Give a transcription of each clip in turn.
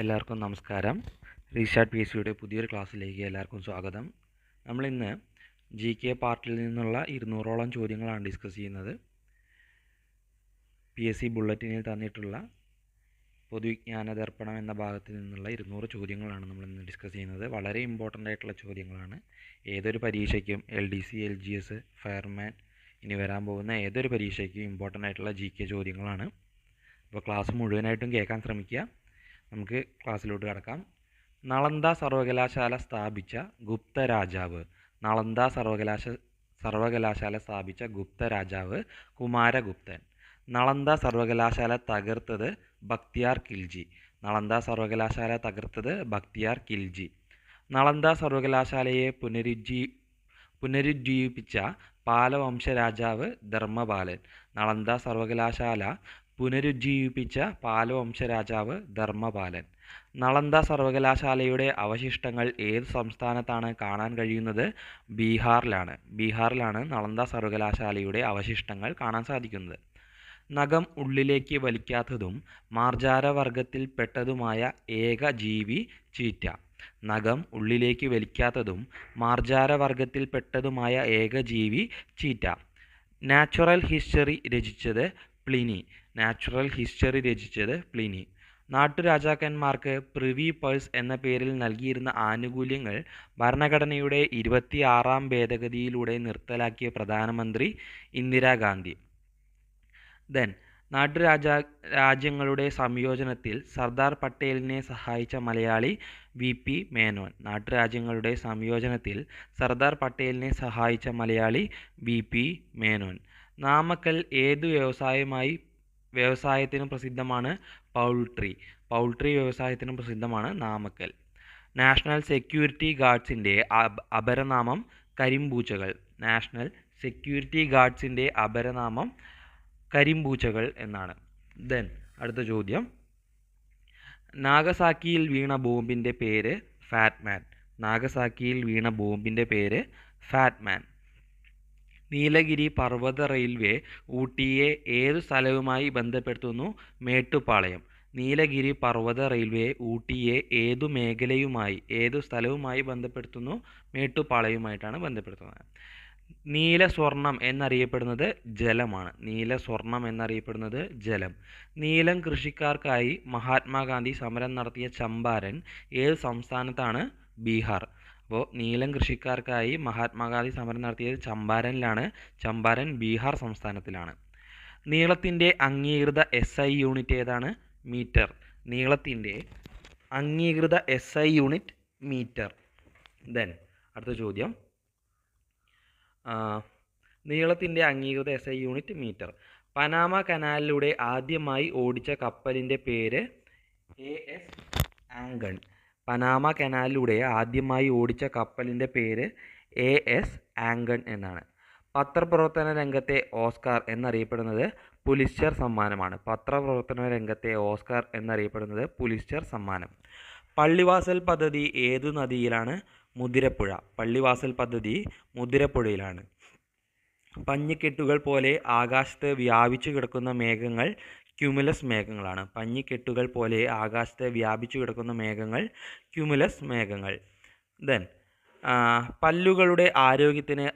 എല്ലാവർക്കും നമസ്കാരം. Restart P S സിയുടെ പുതിയൊരു ക്ലാസ്സിലേക്ക് എല്ലാവർക്കും സ്വാഗതം. നമ്മളിന്ന് ജി കെ പാർട്ടിൽ നിന്നുള്ള 200ഓളം ചോദ്യങ്ങളാണ് ഡിസ്കസ് ചെയ്യുന്നത്. പി എസ് സി ബുള്ളറ്റിനിൽ തന്നിട്ടുള്ള പൊതുവിജ്ഞാന ദർപ്പണം എന്ന ഭാഗത്തിൽ നിന്നുള്ള 200 ചോദ്യങ്ങളാണ് നമ്മളിന്ന് ഡിസ്കസ് ചെയ്യുന്നത്. വളരെ ഇമ്പോർട്ടൻ്റ് ആയിട്ടുള്ള ചോദ്യങ്ങളാണ്. ഏതൊരു പരീക്ഷയ്ക്കും LDC, LGS, ഫയർമാൻ ഇനി വരാൻ പോകുന്ന ഏതൊരു പരീക്ഷയ്ക്കും ഇമ്പോർട്ടൻ്റ് ആയിട്ടുള്ള ജി കെ ചോദ്യങ്ങളാണ്. അപ്പോൾ ക്ലാസ് മുഴുവനായിട്ടും കേൾക്കാൻ ശ്രമിക്കുക. നമുക്ക് ക്ലാസ്സിലോട്ട് കടക്കാം. നളന്ദ സർവകലാശാല സ്ഥാപിച്ച ഗുപ്ത രാജാവ്. നളന്ദ സർവകലാശാല സ്ഥാപിച്ച ഗുപ്ത രാജാവ് കുമാരഗുപ്തൻ. നളന്ദ സർവകലാശാല തകർത്തത് ബക്തിയാർ ഖിൽജി. നളന്ദ സർവകലാശാല തകർത്തത് ബക്തിയാർ ഖിൽജി. നളന്ദ സർവകലാശാലയെ പുനരുജ്ജീവിപ്പിച്ച പാലവംശ രാജാവ് ധർമ്മപാലൻ. നളന്ദ സർവകലാശാല പുനരുജ്ജീവിപ്പിച്ച പാലവംശ രാജാവ് ധർമ്മപാലൻ. നളന്ദ സർവകലാശാലയുടെ അവശിഷ്ടങ്ങൾ ഏത് സംസ്ഥാനത്താണ് കാണാൻ കഴിയുന്നത്? ബീഹാറിലാണ് നളന്ദ സർവകലാശാലയുടെ അവശിഷ്ടങ്ങൾ കാണാൻ സാധിക്കുന്നത്. നഖം ഉള്ളിലേക്ക് വലിക്കാത്തതും മാർജാരവർഗത്തിൽപ്പെട്ടതുമായ ഏക ജീവി ചീറ്റ. നഖം ഉള്ളിലേക്ക് വലിക്കാത്തതും മാർജാരവർഗത്തിൽപ്പെട്ടതുമായ ഏക ജീവി ചീറ്റ. നാച്ചുറൽ ഹിസ്റ്ററി രചിച്ചത് പ്ലിനി. നാട്ടുരാജാക്കന്മാർക്ക് പ്രിവി പേഴ്സ് എന്ന പേരിൽ നൽകിയിരുന്ന ആനുകൂല്യങ്ങൾ ഭരണഘടനയുടെ 26ാം ഭേദഗതിയിലൂടെ നിർത്തലാക്കിയ പ്രധാനമന്ത്രി ഇന്ദിരാഗാന്ധി. നാട്ടുരാജ്യങ്ങളുടെ സംയോജനത്തിൽ സർദാർ പട്ടേലിനെ സഹായിച്ച മലയാളി VP മേനോൻ. നാട്ടുരാജ്യങ്ങളുടെ സംയോജനത്തിൽ സർദാർ പട്ടേലിനെ സഹായിച്ച മലയാളി VP മേനോൻ. നാമക്കൽ ഏതു വ്യവസായത്തിനു പ്രസിദ്ധമാണ്? പൗൾട്രി വ്യവസായത്തിനു പ്രസിദ്ധമാണ് നാമക്കൽ. നാഷണൽ സെക്യൂരിറ്റി ഗാർഡ്സിൻ്റെ അപരനാമം കരിമ്പൂച്ചകൾ. നാഷണൽ സെക്യൂരിറ്റി ഗാർഡ്സിൻ്റെ അപരനാമം കരിമ്പൂച്ചകൾ എന്നാണ്. അടുത്ത ചോദ്യം. നാഗസാക്കിയിൽ വീണ ബോംബിൻ്റെ പേര് ഫാറ്റ്മാൻ. നാഗസാക്കിയിൽ വീണ ബോംബിൻ്റെ പേര് ഫാറ്റ്മാൻ. നീലഗിരി പർവ്വത റെയിൽവേ ഊട്ടിയെ ഏതു സ്ഥലവുമായി ബന്ധപ്പെടുത്തുന്നു? മേട്ടുപ്പാളയം. നീലഗിരി പർവ്വത റെയിൽവേ ഊട്ടിയെ ഏതു സ്ഥലവുമായി ബന്ധപ്പെടുത്തുന്നു? മേട്ടുപ്പാളയവുമായിട്ടാണ് ബന്ധപ്പെടുത്തുന്നത്. നീലസ്വർണം എന്നറിയപ്പെടുന്നത് ജലമാണ്. നീലം കൃഷിക്കാർക്കായി മഹാത്മാഗാന്ധി സമരം നടത്തിയ ചമ്പാരൻ ഏത് സംസ്ഥാനത്താണ്? ബീഹാർ. അപ്പോൾ നീലം കൃഷിക്കാർക്കായി മഹാത്മാഗാന്ധി സമരം നടത്തിയത് ചമ്പാരനിലാണ്. ചമ്പാരൻ ബീഹാർ സംസ്ഥാനത്തിലാണ്. നീളത്തിൻ്റെ അംഗീകൃത SI യൂണിറ്റ് ഏതാണ്? മീറ്റർ. നീളത്തിൻ്റെ അംഗീകൃത SI യൂണിറ്റ് മീറ്റർ. അടുത്ത ചോദ്യം. നീളത്തിൻ്റെ അംഗീകൃത SI യൂണിറ്റ് മീറ്റർ. പനാമ കനാലിലൂടെ ആദ്യമായി ഓടിച്ച കപ്പലിൻ്റെ പേര് AS ആംഗൺ. പനാമ കനാലിലൂടെ ആദ്യമായി ഓടിച്ച കപ്പലിൻ്റെ പേര് AS ആംഗൺ എന്നാണ്. പത്രപ്രവർത്തന രംഗത്തെ ഓസ്കാർ എന്നറിയപ്പെടുന്നത് പുലിറ്റ്സർ സമ്മാനമാണ്. പള്ളിവാസൽ പദ്ധതി ഏതു നദിയിലാണ്? മുതിരപ്പുഴ. മുതിരപ്പുഴയിലാണ്. പഞ്ഞിക്കെട്ടുകൾ പോലെ ആകാശത്ത് വ്യാപിച്ചു കിടക്കുന്ന മേഘങ്ങൾ ക്യുമുലസ് മേഘങ്ങളാണ്. പഞ്ഞിക്കെട്ടുകൾ പോലെ ആകാശത്ത് വ്യാപിച്ചു കിടക്കുന്ന മേഘങ്ങൾ ക്യുമുലസ് മേഘങ്ങൾ. പല്ലുകളുടെ ആരോഗ്യത്തിന്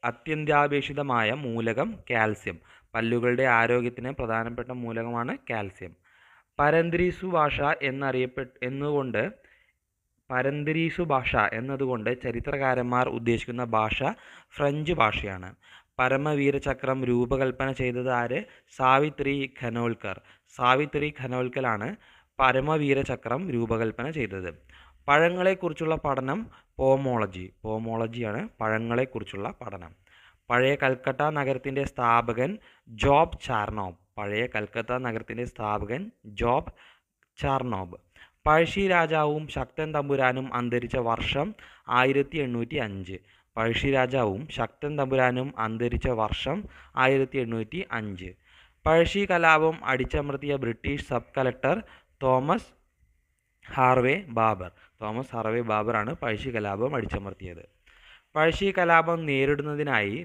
അത്യന്താപേക്ഷിതമായ മൂലകം കാൽസ്യം. പല്ലുകളുടെ ആരോഗ്യത്തിന് പ്രധാനപ്പെട്ട മൂലകമാണ് കാൽസ്യം. പരന്തരീസു ഭാഷ എന്നതുകൊണ്ട് ചരിത്രകാരന്മാർ ഉദ്ദേശിക്കുന്ന ഭാഷ ഫ്രഞ്ച് ഭാഷയാണ്. പരമവീരചക്രം രൂപകൽപ്പന ചെയ്തത് ആര്? സാവിത്രി ഖനോൽക്കറാണ് പരമവീരചക്രം രൂപകൽപ്പന ചെയ്തത്. പഴങ്ങളെക്കുറിച്ചുള്ള പഠനം പോമോളജിയാണ് പഴങ്ങളെക്കുറിച്ചുള്ള പഠനം. പഴയ കൽക്കട്ട നഗരത്തിൻ്റെ സ്ഥാപകൻ ജോബ് ചാർണോബ്. പഴശ്ശി രാജാവും ശക്തൻ തമ്പുരാനും അന്തരിച്ച വർഷം 1805. പഴശ്ശി കലാപം അടിച്ചമർത്തിയ British sub collector Thomas Harvey ബാബറാണ് പഴശ്ശി കലാപം അടിച്ചമർത്തിയത്. പഴശ്ശി കലാപം നേരിടുന്നതിനായി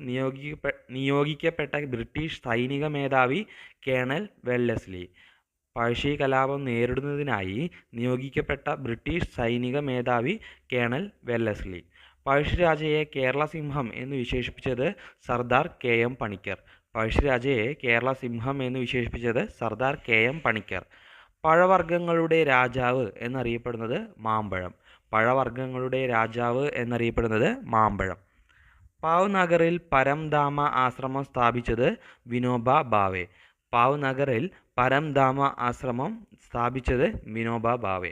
നിയോഗിക്കപ്പെട്ട ബ്രിട്ടീഷ് സൈനിക മേധാവി കേണൽ വെല്ലസ്ലി. പഴശ്ശി കലാപം നേരിടുന്നതിനായി നിയോഗിക്കപ്പെട്ട ബ്രിട്ടീഷ് സൈനിക മേധാവി കേണൽ വെല്ലസ്ലി. പഴശ്ശിരാജയെ കേരള സിംഹം എന്ന് വിശേഷിപ്പിച്ചത് സർദാർ കെ എം പണിക്കർ. പഴശ്ശിരാജയെ കേരള സിംഹം എന്ന് വിശേഷിപ്പിച്ചത് സർദാർ കെ എം പണിക്കർ. പഴവർഗ്ഗങ്ങളുടെ രാജാവ് എന്നറിയപ്പെടുന്നത് മാമ്പഴം. പഴവർഗ്ഗങ്ങളുടെ രാജാവ് എന്നറിയപ്പെടുന്നത് മാമ്പഴം. ഭാവ്നഗറിൽ പരംധാമ ആശ്രമം സ്ഥാപിച്ചത് വിനോബ ഭാവെ. ഭാവ്നഗറിൽ പരംധാമ ആശ്രമം സ്ഥാപിച്ചത് വിനോബ ഭാവെ.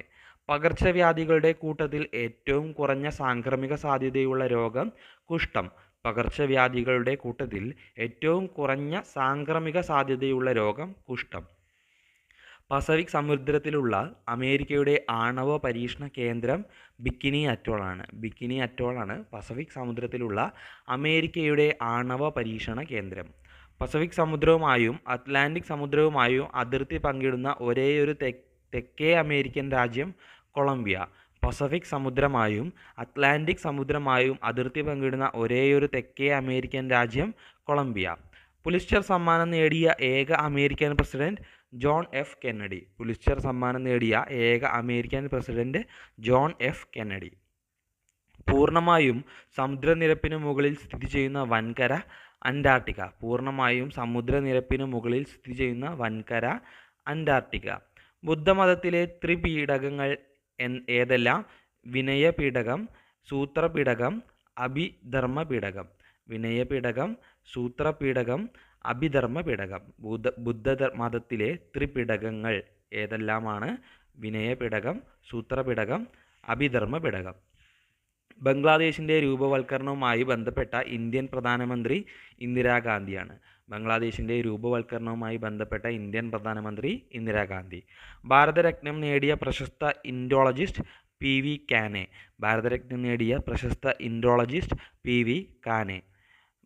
പകർച്ചവ്യാധികളുടെ കൂട്ടത്തിൽ ഏറ്റവും കുറഞ്ഞ സാംക്രമിക സാധ്യതയുള്ള രോഗം കുഷ്ഠം. പകർച്ചവ്യാധികളുടെ കൂട്ടത്തിൽ ഏറ്റവും കുറഞ്ഞ സാംക്രമിക സാധ്യതയുള്ള രോഗം കുഷ്ഠം. പസഫിക് സമുദ്രത്തിലുള്ള അമേരിക്കയുടെ ആണവ പരീക്ഷണ കേന്ദ്രം ബിക്കിനി അറ്റോളാണ്. ബിക്കിനി അറ്റോളാണ് പസഫിക് സമുദ്രത്തിലുള്ള അമേരിക്കയുടെ ആണവ പരീക്ഷണ കേന്ദ്രം. പസഫിക് സമുദ്രവുമായും അറ്റ്ലാന്റിക് സമുദ്രവുമായും അതിർത്തി പങ്കിടുന്ന ഒരേയൊരു തെക്കേ അമേരിക്കൻ രാജ്യം കൊളംബിയ. പസഫിക് സമുദ്രമായും അറ്റ്ലാന്റിക് സമുദ്രമായും അതിർത്തി പങ്കിടുന്ന ഒരേയൊരു തെക്കേ അമേരിക്കൻ രാജ്യം കൊളംബിയ. പുലിറ്റ്സർ സമ്മാനം നേടിയ ഏക American president John F Kennedy. Pulitzer സമ്മാനം നേടിയ ഏക American president John F Kennedy. പൂർണ്ണമായും സമുദ്രനിരപ്പിന് മുകളിൽ സ്ഥിതി ചെയ്യുന്ന വൻകര അന്റാർട്ടിക്ക. പൂർണ്ണമായും സമുദ്രനിരപ്പിന് മുകളിൽ സ്ഥിതി ചെയ്യുന്ന വൻകര അന്റാർട്ടിക്ക. ബുദ്ധമതത്തിലെ ത്രിപീഠകങ്ങൾ ഏതെല്ലാം? വിനയപീഠകം, സൂത്രപീഠകം, അഭിധർമ്മപീഠകം. വിനയപീഠകം, സൂത്രപീഠകം, അഭിധർമ്മപീഠകം. ബുദ്ധമതത്തിലെ ത്രിപീഠകങ്ങൾ ഏതെല്ലാമാണ്? വിനയപീഠകം, സൂത്രപീഠകം, അഭിധർമ്മപീഠകം. ബംഗ്ലാദേശിൻ്റെ രൂപവൽക്കരണവുമായി ബന്ധപ്പെട്ട ഇന്ത്യൻ പ്രധാനമന്ത്രി ഇന്ദിരാഗാന്ധിയാണ്. ബംഗ്ലാദേശിൻ്റെ രൂപവൽക്കരണവുമായി ബന്ധപ്പെട്ട ഇന്ത്യൻ പ്രധാനമന്ത്രി ഇന്ദിരാഗാന്ധി. ഭാരതരത്നം നേടിയ പ്രശസ്ത ഇൻഡോളജിസ്റ്റ് പി വി കാനെ. ഭാരതരത്നം നേടിയ പ്രശസ്ത ഇൻഡോളജിസ്റ്റ് പി വി കാനെ.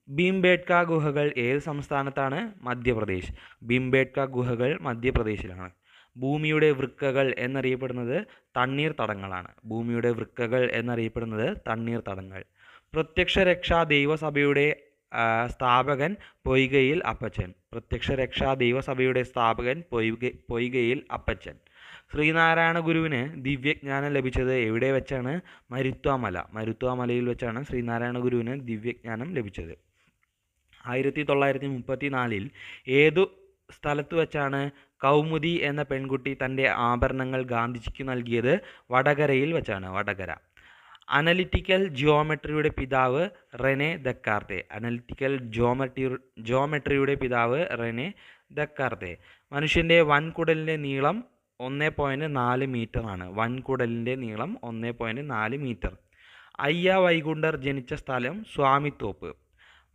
ഭീംബേട്ക ഗുഹകൾ ഏത് സംസ്ഥാനത്താണ്? മധ്യപ്രദേശ്. ഭീംബേട്ക ഗുഹകൾ മധ്യപ്രദേശിലാണ്. ഭൂമിയുടെ വൃക്കകൾ എന്നറിയപ്പെടുന്നത് തണ്ണീർത്തടങ്ങളാണ്. ഭൂമിയുടെ വൃക്കകൾ എന്നറിയപ്പെടുന്നത് തണ്ണീർത്തടങ്ങൾ. പ്രത്യക്ഷരക്ഷാ ദൈവസഭയുടെ സ്ഥാപകൻ പൊയ്കയിൽ അപ്പച്ചൻ. പ്രത്യക്ഷരക്ഷാ ദൈവസഭയുടെ സ്ഥാപകൻ പൊയ്കയിൽ അപ്പച്ചൻ. ശ്രീനാരായണ ഗുരുവിന് ദിവ്യജ്ഞാനം ലഭിച്ചത് എവിടെ വെച്ചാണ്? മരുത്വാമല. മരുത്വാമലയിൽ വെച്ചാണ് ശ്രീനാരായണ ഗുരുവിന് ദിവ്യജ്ഞാനം ലഭിച്ചത്. 1934 ഏതു സ്ഥലത്ത് വെച്ചാണ് കൗമുദി എന്ന പെൺകുട്ടി തൻ്റെ ആഭരണങ്ങൾ ഗാന്ധിജിക്ക് നൽകിയത്? വടകരയിൽ വെച്ചാണ്. വടകര. അനലിറ്റിക്കൽ ജിയോമെട്രിയുടെ പിതാവ് റെനെ ദക്കാർത്തെ. അനലിറ്റിക്കൽ ജിയോമെട്രിയുടെ പിതാവ് റെനെ ദക്കാർത്തെ. മനുഷ്യൻ്റെ വൻകുടലിൻ്റെ നീളം 1.4 മീറ്ററാണ്. വൻകുടലിൻ്റെ നീളം 1.4 മീറ്റർ. അയ്യ വൈകുണ്ഠർ ജനിച്ച സ്ഥലം സ്വാമിത്തോപ്പ്.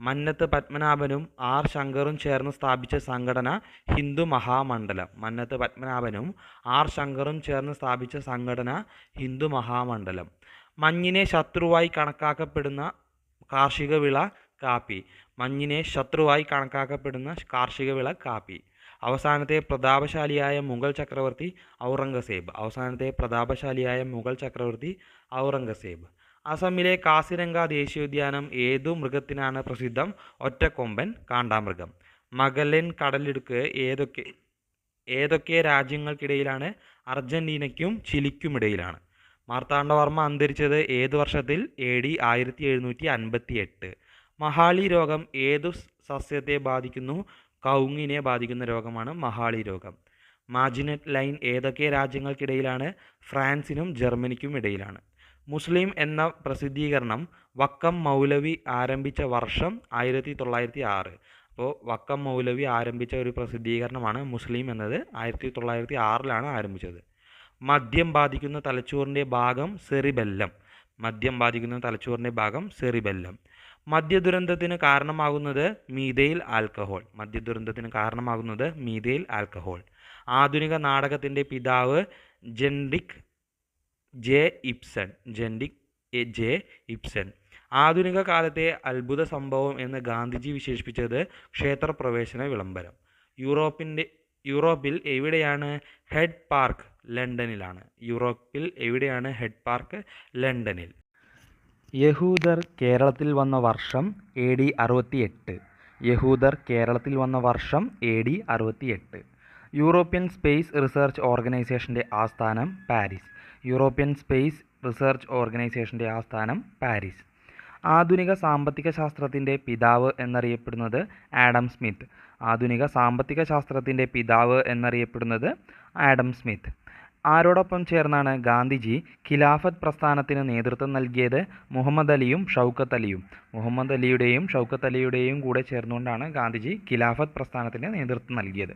മന്നത്ത് പത്മനാഭനും ആർ ശങ്കറും ചേർന്ന് സ്ഥാപിച്ച സംഘടന ഹിന്ദു മഹാമണ്ഡലം. മന്നത്ത് പത്മനാഭനും ആർ ശങ്കറും ചേർന്ന് സ്ഥാപിച്ച സംഘടന ഹിന്ദു മഹാമണ്ഡലം. മഞ്ഞിനെ ശത്രുവായി കണക്കാക്കപ്പെടുന്ന കാർഷിക വിള കാപ്പി. മഞ്ഞിനെ ശത്രുവായി കണക്കാക്കപ്പെടുന്ന കാർഷിക വിള കാപ്പി. അവസാനത്തെ പ്രതാപശാലിയായ മുഗൾ ചക്രവർത്തി ഔറംഗസേബ്. അവസാനത്തെ പ്രതാപശാലിയായ മുഗൾ ചക്രവർത്തി ഔറംഗസേബ്. അസമിലെ കാസിരംഗ ദേശീയോദ്യാനം ഏതു മൃഗത്തിനാണ് പ്രസിദ്ധം? ഒറ്റക്കൊമ്പൻ കാണ്ടാമൃഗം. മഗല്ലൻ കടലിടുക്ക് ഏതൊക്കെ രാജ്യങ്ങൾക്കിടയിലാണ്? അർജന്റീനയ്ക്കും ചിലിക്കുമിടയിലാണ്. മാർത്താണ്ഡവർമ്മ അന്തരിച്ചത് ഏതു വർഷത്തിൽ? AD 1758. മഹാളി രോഗം ഏതു സസ്യത്തെ ബാധിക്കുന്നു? കവുങ്ങിനെ ബാധിക്കുന്ന രോഗമാണ് മഹാളി രോഗം. മാജിനറ്റ് ലൈൻ ഏതൊക്കെ രാജ്യങ്ങൾക്കിടയിലാണ്? ഫ്രാൻസിനും ജർമ്മനിക്കും ഇടയിലാണ്. മുസ്ലിം എന്ന പ്രസിദ്ധീകരണം വക്കം മൗലവി ആരംഭിച്ച വർഷം 1906. അപ്പോൾ വക്കം മൗലവി ആരംഭിച്ച ഒരു പ്രസിദ്ധീകരണമാണ് മുസ്ലിം എന്നത്. 1906 ആരംഭിച്ചത്. മദ്യം ബാധിക്കുന്ന തലച്ചോറിൻ്റെ ഭാഗം സെറിബെല്ലം. മദ്യം ബാധിക്കുന്ന തലച്ചോറിൻ്റെ ഭാഗം സെറിബെല്ലം. മദ്യദുരന്തത്തിന് കാരണമാകുന്നത് മീഥൈൽ ആൽക്കഹോൾ. മദ്യദുരന്തത്തിന് കാരണമാകുന്നത് മീഥൈൽ ആൽക്കഹോൾ. ആധുനിക നാടകത്തിൻ്റെ പിതാവ് ജെൻറിക് ജെ ഇബ്സൺ. ആധുനിക കാലത്തെ അത്ഭുത സംഭവം എന്ന് ഗാന്ധിജി വിശേഷിപ്പിച്ചത് ക്ഷേത്രപ്രവേശന വിളംബരം. യൂറോപ്പിൽ എവിടെയാണ് ഹെഡ് പാർക്ക്? ലണ്ടനിലാണ്. യൂറോപ്പിൽ എവിടെയാണ് ഹെഡ് പാർക്ക്? ലണ്ടനിൽ. യഹൂദർ കേരളത്തിൽ വന്ന വർഷം AD 68. യഹൂദർ കേരളത്തിൽ വന്ന വർഷം AD 68. യൂറോപ്യൻ സ്പേസ് റിസർച്ച് ഓർഗനൈസേഷൻ്റെ ആസ്ഥാനം പാരീസ്. യൂറോപ്യൻ സ്പേസ് റിസർച്ച് ഓർഗനൈസേഷൻ്റെ ആസ്ഥാനം പാരീസ്. ആധുനിക സാമ്പത്തിക ശാസ്ത്രത്തിൻ്റെ പിതാവ് എന്നറിയപ്പെടുന്നത് ആഡം സ്മിത്ത്. ആധുനിക സാമ്പത്തിക ശാസ്ത്രത്തിൻ്റെ പിതാവ് എന്നറിയപ്പെടുന്നത് ആഡം സ്മിത്ത്. ആരോടൊപ്പം ചേർന്നാണ് ഗാന്ധിജി ഖിലാഫത്ത് പ്രസ്ഥാനത്തിന് നേതൃത്വം നൽകിയത്? മുഹമ്മദ് അലിയും ഷൗക്കത്ത് അലിയും. മുഹമ്മദ് അലിയുടെയും ഷൗക്കത്ത് അലിയുടെയും കൂടെ ചേർന്നുകൊണ്ടാണ് ഗാന്ധിജി ഖിലാഫത്ത് പ്രസ്ഥാനത്തിന് നേതൃത്വം നൽകിയത്.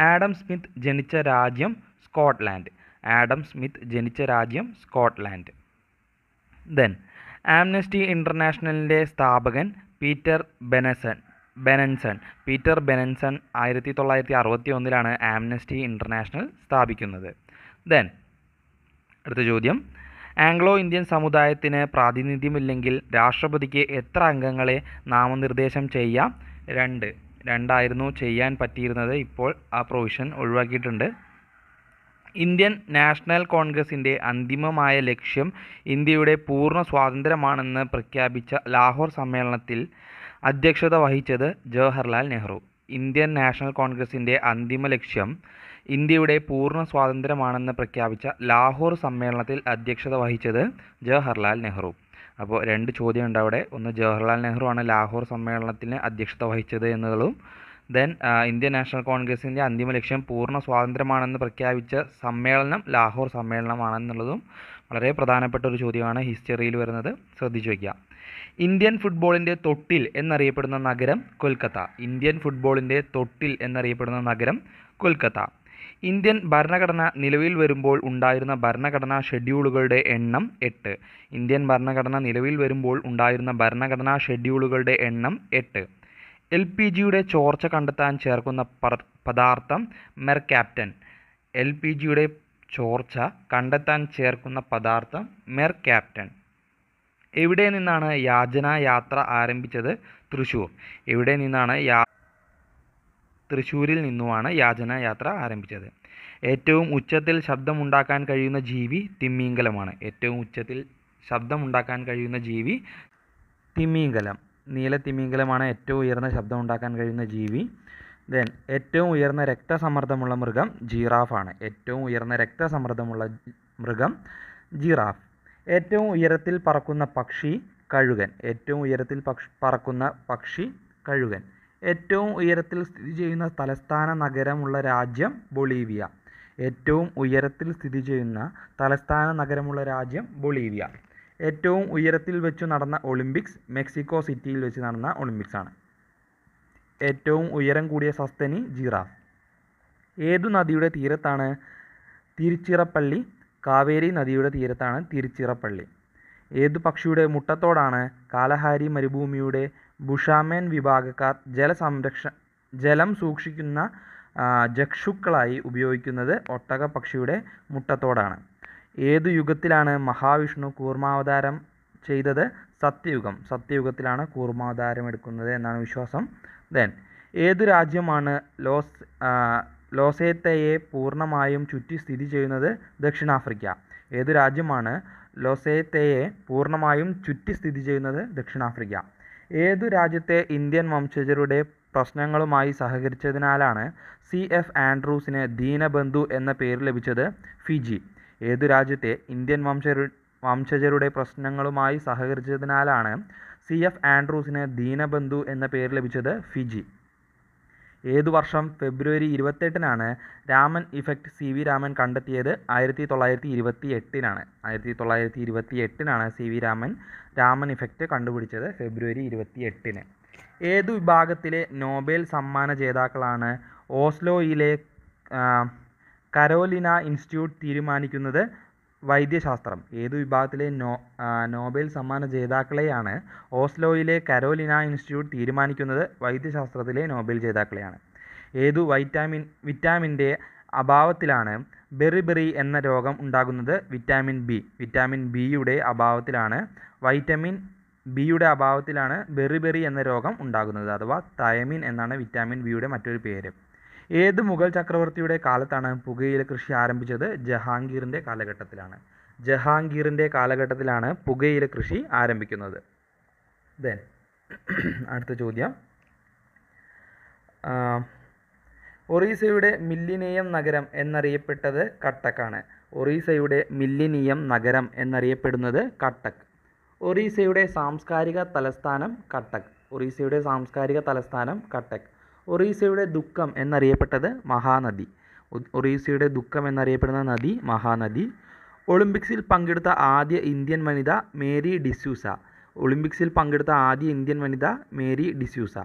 ആഡം സ്മിത്ത് ജനിച്ച രാജ്യം സ്കോട്ട്ലാൻഡ്. ആഡം സ്മിത്ത് ജനിച്ച രാജ്യം സ്കോട്ട്ലാൻഡ്. ദെൻ ആംനസ്റ്റി ഇൻ്റർനാഷണലിൻ്റെ സ്ഥാപകൻ Peter Benenson. Peter Benenson 1961 Amnesty international സ്ഥാപിക്കുന്നത്. ദെൻ അടുത്ത ചോദ്യം, ആംഗ്ലോ ഇന്ത്യൻ സമുദായത്തിന് പ്രാതിനിധ്യമില്ലെങ്കിൽ രാഷ്ട്രപതിക്ക് എത്ര അംഗങ്ങളെ നാമനിർദ്ദേശം ചെയ്യാം? 2 ചെയ്യാൻ പറ്റിയിരുന്നത്. ഇപ്പോൾ ആ പ്രൊവിഷൻ ഒഴിവാക്കിയിട്ടുണ്ട്. ഇന്ത്യൻ നാഷണൽ കോൺഗ്രസിൻ്റെ അന്തിമമായ ലക്ഷ്യം ഇന്ത്യയുടെ പൂർണ്ണ സ്വാതന്ത്ര്യമാണെന്ന് പ്രഖ്യാപിച്ച ലാഹോർ സമ്മേളനത്തിൽ അധ്യക്ഷത വഹിച്ചത് ജവഹർലാൽ നെഹ്റു. ഇന്ത്യൻ നാഷണൽ കോൺഗ്രസിൻ്റെ അന്തിമ ലക്ഷ്യം ഇന്ത്യയുടെ പൂർണ്ണ സ്വാതന്ത്ര്യമാണെന്ന് പ്രഖ്യാപിച്ച ലാഹോർ സമ്മേളനത്തിൽ അധ്യക്ഷത വഹിച്ചത് ജവഹർലാൽ നെഹ്റു. അപ്പോൾ 2 ചോദ്യമുണ്ട് അവിടെ. ഒന്ന്, ജവഹർലാൽ നെഹ്റു ആണ് ലാഹോർ സമ്മേളനത്തിന് അധ്യക്ഷത വഹിച്ചത് എന്നുള്ളതും, ദെൻ ഇന്ത്യൻ നാഷണൽ കോൺഗ്രസിൻ്റെ അന്തിമ ലക്ഷ്യം പൂർണ്ണ സ്വാതന്ത്ര്യമാണെന്ന് പ്രഖ്യാപിച്ച സമ്മേളനം ലാഹോർ സമ്മേളനമാണെന്നുള്ളതും വളരെ പ്രധാനപ്പെട്ട ഒരു ചോദ്യമാണ്, ഹിസ്റ്ററിയിൽ വരുന്നത്. ശ്രദ്ധിച്ചു വയ്ക്കുക. ഇന്ത്യൻ ഫുട്ബോളിൻ്റെ തൊട്ടിൽ എന്നറിയപ്പെടുന്ന നഗരം കൊൽക്കത്ത. ഇന്ത്യൻ ഫുട്ബോളിൻ്റെ തൊട്ടിൽ എന്നറിയപ്പെടുന്ന നഗരം കൊൽക്കത്ത. ഇന്ത്യൻ ഭരണഘടന നിലവിൽ വരുമ്പോൾ ഉണ്ടായിരുന്ന ഭരണഘടനാ ഷെഡ്യൂളുകളുടെ എണ്ണം 8. ഇന്ത്യൻ ഭരണഘടന നിലവിൽ വരുമ്പോൾ ഉണ്ടായിരുന്ന ഭരണഘടനാ ഷെഡ്യൂളുകളുടെ എണ്ണം 8. LPGയുടെ ചോർച്ച കണ്ടെത്താൻ ചേർക്കുന്ന പദാർത്ഥം മെർക്യാപ്റ്റൻ. LPGയുടെ ചോർച്ച കണ്ടെത്താൻ ചേർക്കുന്ന പദാർത്ഥം മെർക്യാപ്റ്റൻ. എവിടെ നിന്നാണ് യാചനാ യാത്ര ആരംഭിച്ചത്? തൃശ്ശൂർ. എവിടെ നിന്നാണ് തൃശ്ശൂരിൽ നിന്നുമാണ് യാചനാ യാത്ര ആരംഭിച്ചത്. ഏറ്റവും ഉച്ചത്തിൽ ശബ്ദമുണ്ടാക്കാൻ കഴിയുന്ന ജീവി തിമിംഗലമാണ്. ഏറ്റവും ഉച്ചത്തിൽ ശബ്ദമുണ്ടാക്കാൻ കഴിയുന്ന ജീവി തിമിംഗലം. നീലത്തിമിംഗലമാണ് ഏറ്റവും ഉയർന്ന ശബ്ദമുണ്ടാക്കാൻ കഴിയുന്ന ജീവി. ദെൻ ഏറ്റവും ഉയർന്ന രക്തസമ്മർദ്ദമുള്ള മൃഗം ജിറാഫാണ്. ഏറ്റവും ഉയർന്ന രക്തസമ്മർദ്ദമുള്ള മൃഗം ജിറാഫ്. ഏറ്റവും ഉയരത്തിൽ പറക്കുന്ന പക്ഷി കഴുകൻ. ഏറ്റവും ഉയരത്തിൽ പറക്കുന്ന പക്ഷി കഴുകൻ. ഏറ്റവും ഉയരത്തിൽ സ്ഥിതി ചെയ്യുന്ന തലസ്ഥാന നഗരമുള്ള രാജ്യം ബൊളീവിയ. ഏറ്റവും ഉയരത്തിൽ സ്ഥിതി ചെയ്യുന്ന തലസ്ഥാന നഗരമുള്ള രാജ്യം ബൊളീവിയ. ഏറ്റവും ഉയരത്തിൽ വെച്ച് നടന്ന ഒളിമ്പിക്സ് മെക്സിക്കോ സിറ്റിയിൽ വെച്ച് നടന്ന ഒളിമ്പിക്സ് ആണ്. ഏറ്റവും ഉയരം കൂടിയ സസ്തനി ജിറാഫ്. ഏതു നദിയുടെ തീരത്താണ് തിരുച്ചിറപ്പള്ളി? കാവേരി നദിയുടെ തീരത്താണ് തിരുച്ചിറപ്പള്ളി. ഏതു പക്ഷിയുടെ മുട്ടത്തോടാണ് കാലഹാരി മരുഭൂമിയുടെ ബുഷാമേൻ വിഭാഗക്കാർ ജലം സൂക്ഷിക്കുന്ന ജക്ഷുക്കളായി ഉപയോഗിക്കുന്നത്? ഒട്ടക പക്ഷിയുടെ മുട്ടത്തോടാണ്. ഏതു യുഗത്തിലാണ് മഹാവിഷ്ണു കൂർമാവതാരം ചെയ്തത്? സത്യയുഗം. സത്യയുഗത്തിലാണ് കൂർമാവതാരം എടുക്കുന്നത് എന്നാണ് വിശ്വാസം. ദെൻ ഏതു രാജ്യമാണ് ലോസേത്തയെ പൂർണ്ണമായും ചുറ്റി സ്ഥിതി ചെയ്യുന്നത്? ദക്ഷിണാഫ്രിക്ക. ഏതു രാജ്യമാണ് ലോസേത്തയെ പൂർണ്ണമായും ചുറ്റി സ്ഥിതി ചെയ്യുന്നത്? ദക്ഷിണാഫ്രിക്ക. ഏതു രാജ്യത്തെ ഇന്ത്യൻ വംശജരുടെ പ്രശ്നങ്ങളുമായി സഹകരിച്ചതിനാലാണ് CF ആൻഡ്രൂസിന് ദീനബന്ധു എന്ന പേര് ലഭിച്ചത്? ഫിജി. ഏതു രാജ്യത്തെ ഇന്ത്യൻ വംശജരുടെ പ്രശ്നങ്ങളുമായി സഹകരിച്ചതിനാലാണ് CF ആൻഡ്രൂസിന് ദീനബന്ധു എന്ന പേര് ലഭിച്ചത്? ഫിജി. ഏതു വർഷം ഫെബ്രുവരി 28 രാമൻ ഇഫക്റ്റ് CV രാമൻ കണ്ടെത്തിയത്? 1928. 1928 CV രാമൻ ഇഫക്റ്റ് കണ്ടുപിടിച്ചത് ഫെബ്രുവരി 28. ഏതു വിഭാഗത്തിലെ നോബൽ സമ്മാന ജേതാക്കളാണ് ഓസ്ലോയിലെ കരോലിന ഇൻസ്റ്റിറ്റ്യൂട്ട് തീരുമാനിക്കുന്നത്? വൈദ്യശാസ്ത്രം. ഏതു വിഭാഗത്തിലെ നോബൽ സമ്മാന ജേതാക്കളെയാണ് ഓസ്ലോയിലെ കരോലിന ഇൻസ്റ്റിറ്റ്യൂട്ട് തീരുമാനിക്കുന്നത്? വൈദ്യശാസ്ത്രത്തിലെ നോബൽ ജേതാക്കളെയാണ്. ഏതു വിറ്റാമിൻ്റെ അഭാവത്തിലാണ് ബെറിബെറി എന്ന രോഗം ഉണ്ടാകുന്നത്? Vitamin B. വിറ്റാമിൻ ബിയുടെ അഭാവത്തിലാണ് ബെറിബെറി എന്ന രോഗം ഉണ്ടാകുന്നത്, അഥവാ തയമിൻ എന്നാണ് വിറ്റാമിൻ ബിയുടെ മറ്റൊരു പേര്. ഏത് മുഗൾ ചക്രവർത്തിയുടെ കാലത്താണ് പുകയില കൃഷി ആരംഭിച്ചത്? ജഹാംഗീറിൻ്റെ കാലഘട്ടത്തിലാണ്. ജഹാംഗീറിൻ്റെ കാലഘട്ടത്തിലാണ് പുകയില കൃഷി ആരംഭിക്കുന്നത്. ദെൻ അടുത്ത ചോദ്യം, ഒറീസയുടെ മില്ലിനിയം നഗരം എന്നറിയപ്പെട്ടത് കട്ടക്കാണ്. ഒറീസയുടെ മില്ലിനിയം നഗരം എന്നറിയപ്പെടുന്നത് കട്ടക്ക്. ഒറീസയുടെ സാംസ്കാരിക തലസ്ഥാനം കട്ടക്ക്. ഒറീസയുടെ സാംസ്കാരിക തലസ്ഥാനം കട്ടക്ക്. ഒറീസയുടെ ദുഃഖം എന്നറിയപ്പെട്ടത് മഹാനദി. ഒറീസയുടെ ദുഃഖം എന്നറിയപ്പെടുന്ന നദി മഹാനദി. ഒളിമ്പിക്സിൽ പങ്കെടുത്ത ആദ്യ ഇന്ത്യൻ വനിത മേരി ഡിസൂസ. ഒളിമ്പിക്സിൽ പങ്കെടുത്ത ആദ്യ ഇന്ത്യൻ വനിത മേരി ഡിസൂസ.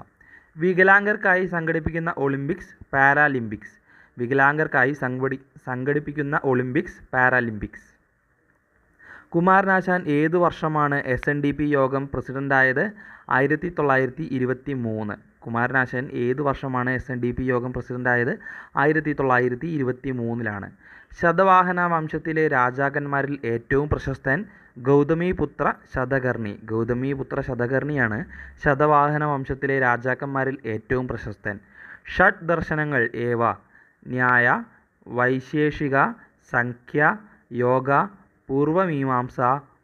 വികലാംഗർക്കായി സംഘടിപ്പിക്കുന്ന ഒളിമ്പിക്സ് പാരാലിമ്പിക്സ്. വികലാംഗർക്കായി സംഘടിപ്പിക്കുന്ന ഒളിമ്പിക്സ് പാരാലിമ്പിക്സ്. കുമാരനാശാൻ ഏതു വർഷമാണ് SNDP യോഗം പ്രസിഡൻ്റായത്? 1923. കുമാരനാശാൻ ഏതു വർഷമാണ് SNDP യോഗം പ്രസിഡൻ്റായത്? 1923. ശതവാഹന വംശത്തിലെ രാജാക്കന്മാരിൽ ഏറ്റവും പ്രശസ്തൻ ഗൗതമീപുത്ര ശതകർണി. ഗൗതമീപുത്ര ശതകർണിയാണ് ശതവാഹന വംശത്തിലെ രാജാക്കന്മാരിൽ ഏറ്റവും പ്രശസ്തൻ. ഷഡ് ദർശനങ്ങൾ ഏവ? ന്യായ, വൈശേഷിക, സംഖ്യ, യോഗ, പൂർവമീമാംസ,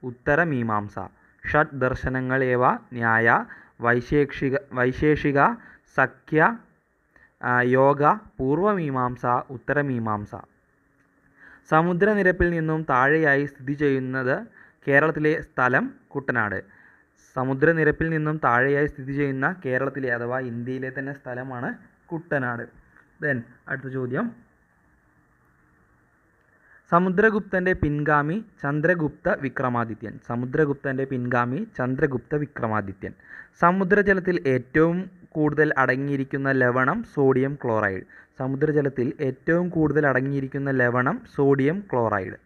ഉത്തരമീമാംസ. ഷഡ് ദർശനങ്ങൾ ഏവ? ന്യായ, വൈശേഷിക, സംഖ്യ, യോഗ, പൂർവമീമാംസ, ഉത്തരമീമാംസ. സമുദ്രനിരപ്പിൽ നിന്നും താഴെയായി സ്ഥിതി ചെയ്യുന്നത് കേരളത്തിലെ സ്ഥലം കുട്ടനാട്. സമുദ്രനിരപ്പിൽ നിന്നും താഴെയായി സ്ഥിതി ചെയ്യുന്ന കേരളത്തിലെ അഥവാ ഇന്ത്യയിലെ തന്നെ സ്ഥലമാണ് കുട്ടനാട്. അടുത്ത ചോദ്യം, സമുദ്രഗുപ്തൻ്റെ പിൻഗാമി ചന്ദ്രഗുപ്ത വിക്രമാദിത്യൻ. സമുദ്രഗുപ്തൻ്റെ പിൻഗാമി ചന്ദ്രഗുപ്ത വിക്രമാദിത്യൻ. സമുദ്രജലത്തിൽ ഏറ്റവും കൂടുതൽ അടങ്ങിയിരിക്കുന്ന ലവണം സോഡിയം ക്ലോറൈഡ്. സമുദ്രജലത്തിൽ ഏറ്റവും കൂടുതൽ അടങ്ങിയിരിക്കുന്ന ലവണം സോഡിയം ക്ലോറൈഡ്.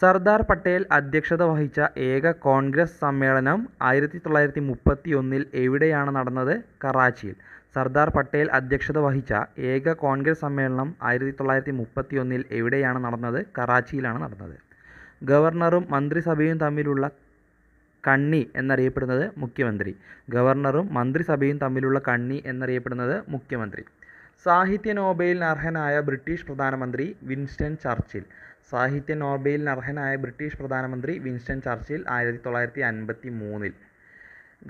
സർദാർ പട്ടേൽ അധ്യക്ഷത വഹിച്ച ഏക കോൺഗ്രസ് സമ്മേളനം 1931 എവിടെയാണ് നടന്നത്? കറാച്ചിയിൽ. സർദാർ പട്ടേൽ അധ്യക്ഷത വഹിച്ച ഏക കോൺഗ്രസ് സമ്മേളനം 1931 എവിടെയാണ് നടന്നത്? കറാച്ചിയിലാണ് നടന്നത്. ഗവർണറും മന്ത്രിസഭയും തമ്മിലുള്ള കണ്ണി എന്നറിയപ്പെടുന്നത് മുഖ്യമന്ത്രി. ഗവർണറും മന്ത്രിസഭയും തമ്മിലുള്ള കണ്ണി എന്നറിയപ്പെടുന്നത് മുഖ്യമന്ത്രി. സാഹിത്യ നോബലിന് അർഹനായ ബ്രിട്ടീഷ് പ്രധാനമന്ത്രി വിൻസ്റ്റൺ ചർച്ചിൽ. സാഹിത്യ നോബലിന് അർഹനായ ബ്രിട്ടീഷ് പ്രധാനമന്ത്രി വിൻസ്റ്റൺ ചർച്ചിൽ 1953.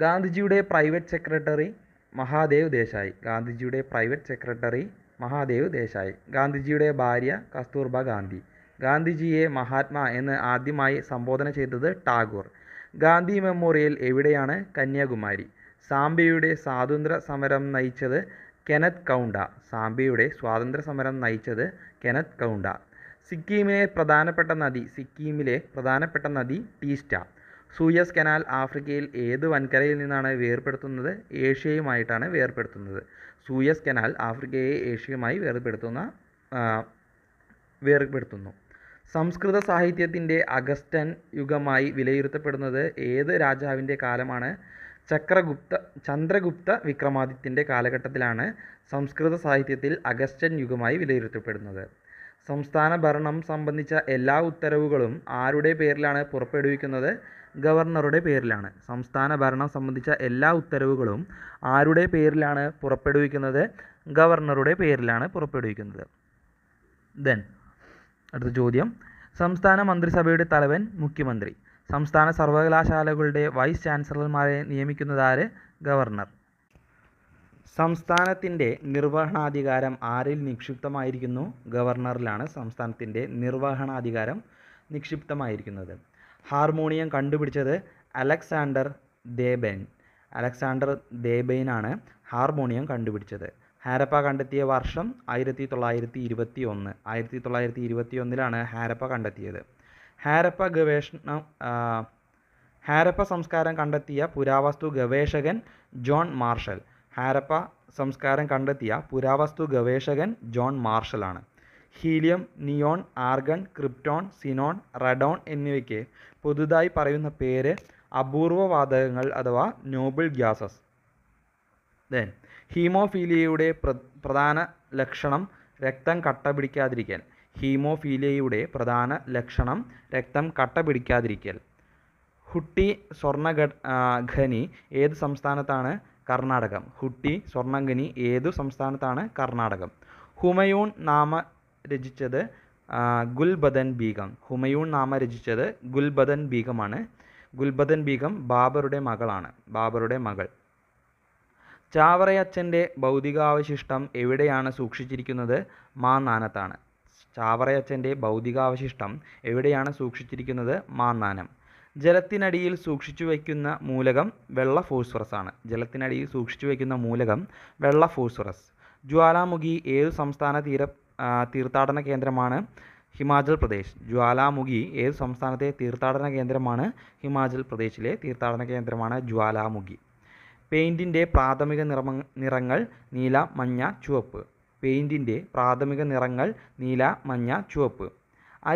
ഗാന്ധിജിയുടെ പ്രൈവറ്റ് സെക്രട്ടറി മഹാദേവ് ദേശായി. ഗാന്ധിജിയുടെ പ്രൈവറ്റ് സെക്രട്ടറി മഹാദേവ് ദേശായി. ഗാന്ധിജിയുടെ ഭാര്യ കസ്തൂർബ ഗാന്ധി. ഗാന്ധിജിയെ മഹാത്മാ എന്ന് ആദ്യമായി സംബോധന ചെയ്തത് ടാഗോർ. ഗാന്ധി മെമ്മോറിയൽ എവിടെയാണ്? കന്യാകുമാരി. സാംബയുടെ സ്വാതന്ത്ര്യ സമരം നയിച്ചത് കെനത്ത് കൗണ്ട. സാംബയുടെ സ്വാതന്ത്ര്യ സമരം നയിച്ചത് കെനത്ത് കൗണ്ട. സിക്കിമിലെ പ്രധാനപ്പെട്ട നദി ടീസ്റ്റ. സൂയസ് കനാൽ ആഫ്രിക്കയിൽ ഏത് വൻകരയിൽ നിന്നാണ് വേർപെടുത്തുന്നത്? ഏഷ്യയുമായിട്ടാണ് വേർപെടുത്തുന്നത്. Suez canal ആഫ്രിക്കയെ ഏഷ്യയുമായി വേർപെടുത്തുന്നു. സംസ്കൃത സാഹിത്യത്തിൻ്റെ അഗസ്റ്റൻ യുഗമായി വിലയിരുത്തപ്പെടുന്നത് ഏത് രാജാവിൻ്റെ കാലമാണ്? ചന്ദ്രഗുപ്ത വിക്രമാദിത്യൻ്റെ കാലഘട്ടത്തിലാണ് സംസ്കൃത സാഹിത്യത്തിൽ അഗസ്റ്റൻ യുഗമായി വിലയിരുത്തപ്പെടുന്നത്. സംസ്ഥാന ഭരണം സംബന്ധിച്ച എല്ലാ ഉത്തരവുകളും ആരുടെ പേരിലാണ് പുറപ്പെടുവിക്കുന്നത്? ഗവർണറുടെ പേരിലാണ്. സംസ്ഥാന ഭരണം സംബന്ധിച്ച എല്ലാ ഉത്തരവുകളും ആരുടെ പേരിലാണ് പുറപ്പെടുവിക്കുന്നത്? ഗവർണറുടെ പേരിലാണ് പുറപ്പെടുവിക്കുന്നത്. അടുത്ത ചോദ്യം, സംസ്ഥാന മന്ത്രിസഭയുടെ തലവൻ മുഖ്യമന്ത്രി. സംസ്ഥാന സർവകലാശാലകളുടെ വൈസ് ചാൻസലർമാരെ നിയമിക്കുന്നതാര്? ഗവർണർ. സംസ്ഥാനത്തിൻ്റെ നിർവഹണാധികാരം ആരിൽ നിക്ഷിപ്തമായിരിക്കുന്നു? ഗവർണറിലാണ് സംസ്ഥാനത്തിൻ്റെ നിർവഹണാധികാരം നിക്ഷിപ്തമായിരിക്കുന്നത്. ഹാർമോണിയം കണ്ടുപിടിച്ചത് അലക്സാണ്ടർ ദേബൈനാണ് ഹാർമോണിയം കണ്ടുപിടിച്ചത്. ഹാരപ്പ കണ്ടെത്തിയ വർഷം 1921. 1921 ഹാരപ്പ കണ്ടെത്തിയത്. ഹാരപ്പ സംസ്കാരം കണ്ടെത്തിയ പുരാവസ്തു ഗവേഷകൻ ജോൺ മാർഷൽ. ഹാരപ്പ സംസ്കാരം കണ്ടെത്തിയ പുരാവസ്തു ഗവേഷകൻ ജോൺ മാർഷലാണ്. Helium, neon, argon, krypton, xenon, radon എന്നിവയ്ക്ക് പുതുതായി പറയുന്ന പേര് അപൂർവ വാതകങ്ങൾ അഥവാ നോബിൾ ഗ്യാസസ്. ഹീമോഫീലിയയുടെ പ്രധാന ലക്ഷണം രക്തം കട്ടപിടിക്കാതിരിക്കൽ. ഹീമോഫീലിയയുടെ പ്രധാന ലക്ഷണം രക്തം കട്ടപിടിക്കാതിരിക്കൽ. ഹുട്ടി സ്വർണ്ണഖനി ഏത് സംസ്ഥാനത്താണ്? കർണാടകം. ഹുട്ടി സ്വർണ്ണഖനി ഏതു സംസ്ഥാനത്താണ്? കർണാടകം. ഹുമയൂൺ നാമ രചിച്ചത് ഗുൽബദൻ ബീഗം. ഹുമയൂൺ നാമ രചിച്ചത് ഗുൽബദൻ ബീഗമാണ്. ഗുൽബദൻ ബീഗം ബാബറുടെ മകളാണ്. ബാബറുടെ മകൾ. ചാവറയച്ചൻ്റെ ഭൗതികാവശിഷ്ടം എവിടെയാണ് സൂക്ഷിച്ചിരിക്കുന്നത്? മാന്നാനത്താണ്. ചാവറയച്ചൻ്റെ ഭൗതികാവശിഷ്ടം എവിടെയാണ് സൂക്ഷിച്ചിരിക്കുന്നത്? മാന്നാനം. ജലത്തിനടിയിൽ സൂക്ഷിച്ചു വയ്ക്കുന്ന മൂലകം വെള്ള ഫോസ്ഫറസ് ആണ്. ജലത്തിനടിയിൽ സൂക്ഷിച്ചു വയ്ക്കുന്ന മൂലകം വെള്ള ഫോസ്ഫറസ്. ജ്വാലാമുഖി ഏതു സംസ്ഥാന തീർത്ഥാടന കേന്ദ്രമാണ്? ഹിമാചൽ പ്രദേശ്. ജ്വാലാമുഖി ഏത് സംസ്ഥാനത്തെ തീർത്ഥാടന കേന്ദ്രമാണ്? ഹിമാചൽ പ്രദേശിലെ തീർത്ഥാടന കേന്ദ്രമാണ് ജ്വാലാമുഖി. പെയിൻറ്റിൻ്റെ പ്രാഥമിക നിറങ്ങൾ നീല, മഞ്ഞ, ചുവപ്പ്. പെയിൻറ്റിൻ്റെ പ്രാഥമിക നിറങ്ങൾ നീല, മഞ്ഞ, ചുവപ്പ്.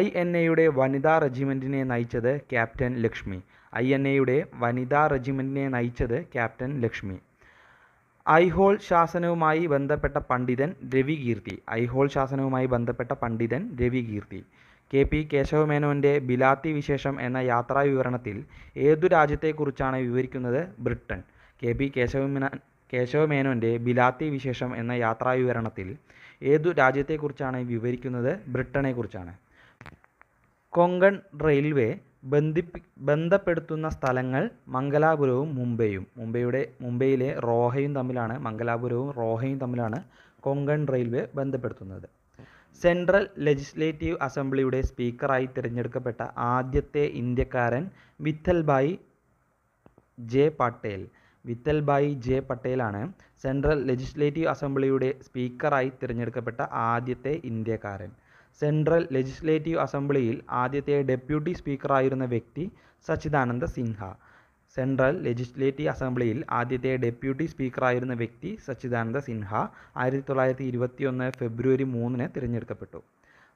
INA-യുടെ വനിതാ റെജിമെൻറ്റിനെ നയിച്ചത് ക്യാപ്റ്റൻ ലക്ഷ്മി. INA-യുടെ വനിതാ റെജിമെൻറ്റിനെ നയിച്ചത് ക്യാപ്റ്റൻ ലക്ഷ്മി. ഐഹോൾ ശാസനവുമായി ബന്ധപ്പെട്ട പണ്ഡിതൻ രവികീർത്തി. ഐഹോൾ ശാസനവുമായി ബന്ധപ്പെട്ട പണ്ഡിതൻ രവികീർത്തി. KP കേശവമേനോൻ്റെ ബിലാത്തി വിശേഷം എന്ന യാത്രാവിവരണത്തിൽ ഏതു രാജ്യത്തെക്കുറിച്ചാണ് വിവരിക്കുന്നത്? ബ്രിട്ടൻ. KP കേശവമേനോൻ്റെ ബിലാത്തി വിശേഷം എന്ന യാത്രാവിവരണത്തിൽ ഏതു രാജ്യത്തെക്കുറിച്ചാണ് വിവരിക്കുന്നത്? ബ്രിട്ടനെക്കുറിച്ചാണ്. കൊങ്കൺ റെയിൽവേ ബന്ധപ്പെടുത്തുന്ന സ്ഥലങ്ങൾ മംഗലാപുരവും മുംബൈയും. മുംബൈയിലെ റോഹയും തമ്മിലാണ് കൊങ്കൺ റെയിൽവേ ബന്ധപ്പെടുത്തുന്നത്. സെൻട്രൽ ലെജിസ്ലേറ്റീവ് അസംബ്ലിയുടെ സ്പീക്കറായി തിരഞ്ഞെടുക്കപ്പെട്ട ആദ്യത്തെ ഇന്ത്യക്കാരൻ വിത്തൽഭായ് ജെ പട്ടേലാണ് സെൻട്രൽ ലെജിസ്ലേറ്റീവ് അസംബ്ലിയുടെ സ്പീക്കറായി തിരഞ്ഞെടുക്കപ്പെട്ട ആദ്യത്തെ ഇന്ത്യക്കാരൻ. സെൻട്രൽ ലെജിസ്ലേറ്റീവ് അസംബ്ലിയിൽ ആദ്യത്തെ ഡെപ്യൂട്ടി സ്പീക്കറായിരുന്ന വ്യക്തി സച്ചിദാനന്ദ സിൻഹ. സെൻട്രൽ ലെജിസ്ലേറ്റീവ് അസംബ്ലിയിൽ ആദ്യത്തെ ഡെപ്യൂട്ടി സ്പീക്കറായിരുന്ന വ്യക്തി സച്ചിദാനന്ദ സിൻഹ 1921 ഫെബ്രുവരി 3 തിരഞ്ഞെടുക്കപ്പെട്ടു.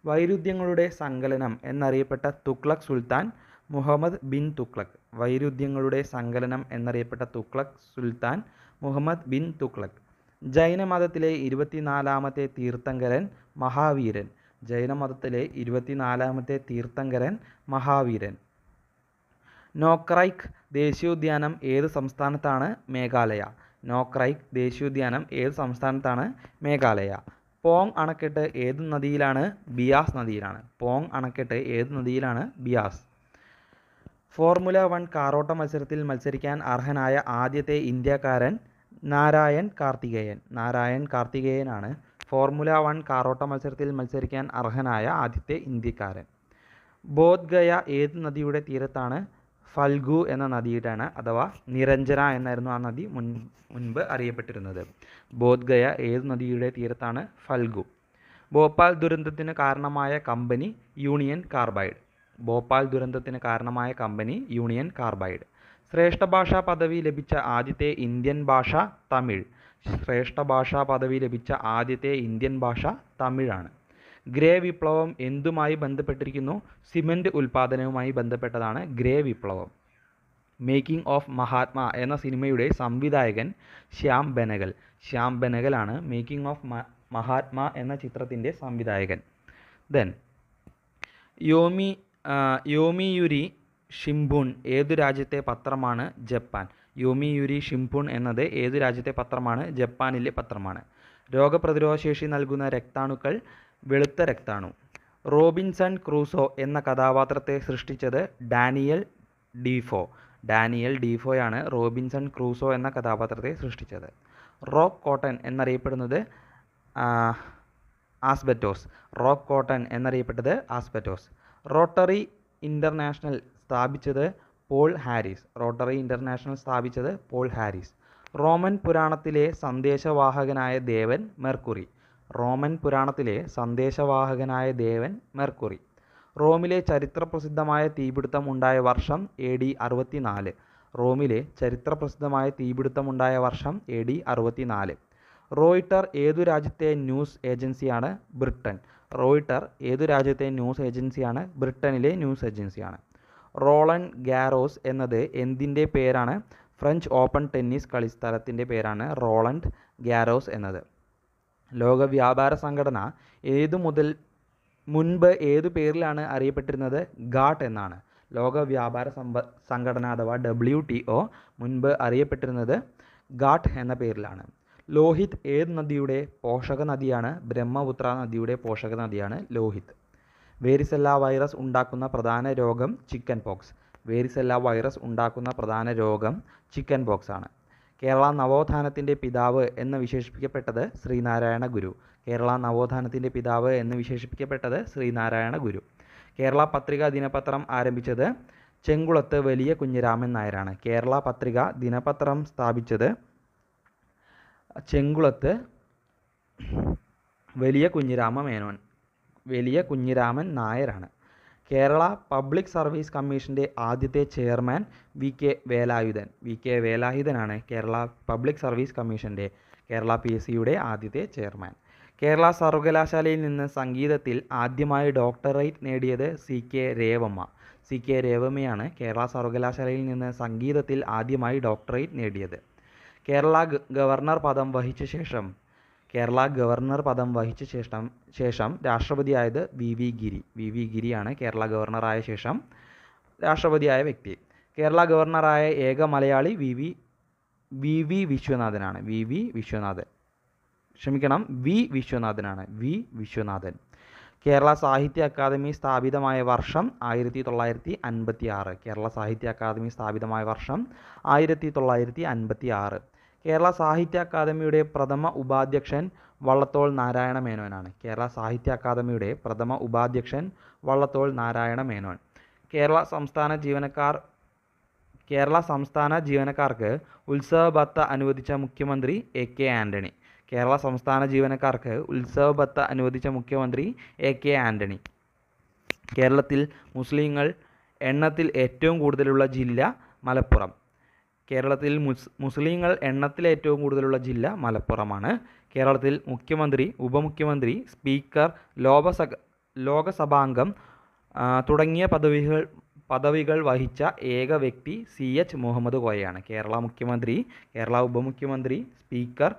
വൈരുദ്ധ്യങ്ങളുടെ സങ്കലനം എന്നറിയപ്പെട്ട തുഗ്ലക് സുൽത്താൻ മുഹമ്മദ് ബിൻ തുഗ്ലക്. വൈരുദ്ധ്യങ്ങളുടെ സങ്കലനം എന്നറിയപ്പെട്ട തുഗ്ലക് സുൽത്താൻ മുഹമ്മദ് ബിൻ തുഗ്ലക്. ജൈനമതത്തിലെ 24ാമത്തെ തീർത്ഥങ്കരൻ മഹാവീരൻ. ജൈനമതത്തിലെ 24ാമത്തെ തീർത്ഥങ്കരൻ മഹാവീരൻ. നോക്രൈക്ക് ദേശീയോദ്യാനം ഏത് സംസ്ഥാനത്താണ്? മേഘാലയ. നോക്രൈക്ക് ദേശീയോദ്യാനം ഏത് സംസ്ഥാനത്താണ്? മേഘാലയ. പോങ് അണക്കെട്ട് ഏത് നദിയിലാണ്? ബിയാസ് നദിയിലാണ്. പോങ് അണക്കെട്ട് ഏത് നദിയിലാണ്? ബിയാസ്. ഫോർമുല 1 കാറോട്ട മത്സരത്തിൽ മത്സരിക്കാൻ അർഹനായ ആദ്യത്തെ ഇന്ത്യക്കാരൻ നാരായൺ കാർത്തികേയനാണ് ഫോർമുല 1 കാറോട്ട മത്സരത്തിൽ മത്സരിക്കാൻ അർഹനായ ആദ്യത്തെ ഇന്ത്യക്കാരൻ. ബോധ്ഗയ ഏത് നദിയുടെ തീരത്താണ്? ഫൽഗു എന്ന നദിയുടെയാണ്, അഥവാ നിരഞ്ജന എന്നായിരുന്നു ആ നദി മുൻപ് അറിയപ്പെട്ടിരുന്നത്. ബോധ്ഗയ ഏത് നദിയുടെ തീരത്താണ്? ഫൽഗു. ഭോപ്പാൽ ദുരന്തത്തിന് കാരണമായ കമ്പനി യൂണിയൻ കാർബൈഡ്. ശ്രേഷ്ഠ ഭാഷാ പദവി ലഭിച്ച ആദ്യത്തെ ഇന്ത്യൻ ഭാഷ തമിഴ്. ശ്രേഷ്ഠ ഭാഷാ പദവി ലഭിച്ച ആദ്യത്തെ ഇന്ത്യൻ ഭാഷ തമിഴാണ്. ഗ്രേ വിപ്ലവം എന്തുമായി ബന്ധപ്പെട്ടിരിക്കുന്നു? സിമൻറ്റ് ഉൽപ്പാദനവുമായി ബന്ധപ്പെട്ടതാണ് ഗ്രേ വിപ്ലവം. മേക്കിംഗ് ഓഫ് മഹാത്മാ എന്ന സിനിമയുടെ സംവിധായകൻ ശ്യാം ബെനഗലാണ് മേക്കിംഗ് ഓഫ് മഹാത്മാ എന്ന ചിത്രത്തിൻ്റെ സംവിധായകൻ. ദെൻ യോമിയുരി ഷിംബുൺ ഏതു രാജ്യത്തെ പത്രമാണ്? ജപ്പാൻ. യോമിയുരി ഷിംബുൺ എന്നത് ഏതു രാജ്യത്തെ പത്രമാണ്? ജപ്പാനിലെ പത്രമാണ്. രോഗപ്രതിരോധ ശേഷി നൽകുന്ന രക്താണുക്കൾ വെളുത്ത രക്താണു. റോബിൻസൺ ക്രൂസോ എന്ന കഥാപാത്രത്തെ സൃഷ്ടിച്ചത് ഡാനിയൽ ഡീഫോയാണ് റോബിൻസൺ ക്രൂസോ എന്ന കഥാപാത്രത്തെ സൃഷ്ടിച്ചത്. റോക്ക് കോട്ടൺ എന്നറിയപ്പെട്ടത് ആസ്ബറ്റോസ്. റോട്ടറി ഇൻ്റർനാഷണൽ സ്ഥാപിച്ചത് പോൾ ഹാരിസ്. റോമൻ പുരാണത്തിലെ സന്ദേശവാഹകനായ ദേവൻ മെർക്കുറി. റോമിലെ ചരിത്രപ്രസിദ്ധമായ തീപിടുത്തം ഉണ്ടായ വർഷം AD 64. റോയിട്ടർ ഏതു രാജ്യത്തെ ന്യൂസ് ഏജൻസിയാണ്? ബ്രിട്ടൻ. ബ്രിട്ടനിലെ ന്യൂസ് ഏജൻസിയാണ്. റോളണ്ട് ഗാരോസ് എന്നത് എന്തിൻ്റെ പേരാണ്? ഫ്രഞ്ച് ഓപ്പൺ ടെന്നീസ് കളിസ്ഥലത്തിൻ്റെ പേരാണ് റോളണ്ട് ഗാരോസ് എന്നത്. ലോക വ്യാപാര സംഘടന മുൻപ് ഏതു പേരിലാണ് അറിയപ്പെട്ടിരുന്നത്? ഗാട്ട് എന്നാണ്. ലോക വ്യാപാര സംഘടന അഥവാ WTO മുൻപ് അറിയപ്പെട്ടിരുന്നത് ഗാട്ട് എന്ന പേരിലാണ്. ലോഹിത് ഏത് നദിയുടെ പോഷക നദിയാണ്? ബ്രഹ്മപുത്ര നദിയുടെ പോഷക നദിയാണ് ലോഹിത്. വേരിസെല്ല വൈറസ് ഉണ്ടാക്കുന്ന പ്രധാന രോഗം ചിക്കൻ പോക്സ് ആണ്. കേരള നവോത്ഥാനത്തിൻ്റെ പിതാവ് എന്ന് വിശേഷിപ്പിക്കപ്പെട്ടത് ശ്രീനാരായണ ഗുരു. കേരള നവോത്ഥാനത്തിൻ്റെ പിതാവ് എന്ന് വിശേഷിപ്പിക്കപ്പെട്ടത് ശ്രീനാരായണ ഗുരു. കേരള പത്രിക ദിനപത്രം ആരംഭിച്ചത് ചെങ്കുളത്ത് വലിയ കുഞ്ഞിരാമൻ നായരാണ്. കേരള പത്രിക ദിനപത്രം സ്ഥാപിച്ചത് ചെങ്കുളത്ത് വലിയ കുഞ്ഞിരാമൻ നായരാണ്. കേരള പബ്ലിക് സർവീസ് കമ്മീഷൻ്റെ ആദ്യത്തെ ചെയർമാൻ വി കെ വേലായുധനാണ് കേരള പബ്ലിക് സർവീസ് കമ്മീഷൻ്റെ കേരള PSCയുടെ ആദ്യത്തെ ചെയർമാൻ. കേരള സർവകലാശാലയിൽ നിന്ന് സംഗീതത്തിൽ ആദ്യമായി ഡോക്ടറേറ്റ് നേടിയത് സി കെ രേവമ്മയാണ് കേരള സർവകലാശാലയിൽ നിന്ന് സംഗീതത്തിൽ ആദ്യമായി ഡോക്ടറേറ്റ് നേടിയത്. കേരള ഗവർണർ പദം വഹിച്ച ശേഷം രാഷ്ട്രപതിയായത് വി വി ഗിരിയാണ് കേരള ഗവർണറായ ശേഷം രാഷ്ട്രപതിയായ വ്യക്തി. കേരള ഗവർണറായ ഏക മലയാളി വി വിശ്വനാഥൻ. കേരള സാഹിത്യ അക്കാദമി സ്ഥാപിതമായ വർഷം 1956. കേരള സാഹിത്യ അക്കാദമി സ്ഥാപിതമായ വർഷം 1956. കേരള സാഹിത്യ അക്കാദമിയുടെ പ്രഥമ ഉപാധ്യക്ഷൻ വള്ളത്തോൾ നാരായണ മേനോനാണ്. കേരള സാഹിത്യ അക്കാദമിയുടെ പ്രഥമ ഉപാധ്യക്ഷൻ വള്ളത്തോൾ നാരായണ മേനോൻ. കേരള സംസ്ഥാന ജീവനക്കാർക്ക് ഉത്സവ ഭത്ത അനുവദിച്ച മുഖ്യമന്ത്രി A.K. ആൻ്റണി. കേരള സംസ്ഥാന ജീവനക്കാർക്ക് ഉത്സവ ഭത്ത അനുവദിച്ച മുഖ്യമന്ത്രി A.K. ആൻ്റണി. കേരളത്തിൽ മുസ്ലിങ്ങൾ എണ്ണത്തിൽ ഏറ്റവും കൂടുതലുള്ള ജില്ല മലപ്പുറം. കേരളത്തിൽ മുസ്ലിങ്ങൾ എണ്ണത്തിൽ ഏറ്റവും കൂടുതലുള്ള ജില്ല മലപ്പുറമാണ്. കേരളത്തിൽ മുഖ്യമന്ത്രി, ഉപമുഖ്യമന്ത്രി, സ്പീക്കർ, ലോകസഭാംഗം തുടങ്ങിയ പദവികൾ വഹിച്ച ഏക വ്യക്തി CH മുഹമ്മദ് കോയയാണ്. കേരള മുഖ്യമന്ത്രി, കേരള ഉപമുഖ്യമന്ത്രി, സ്പീക്കർ,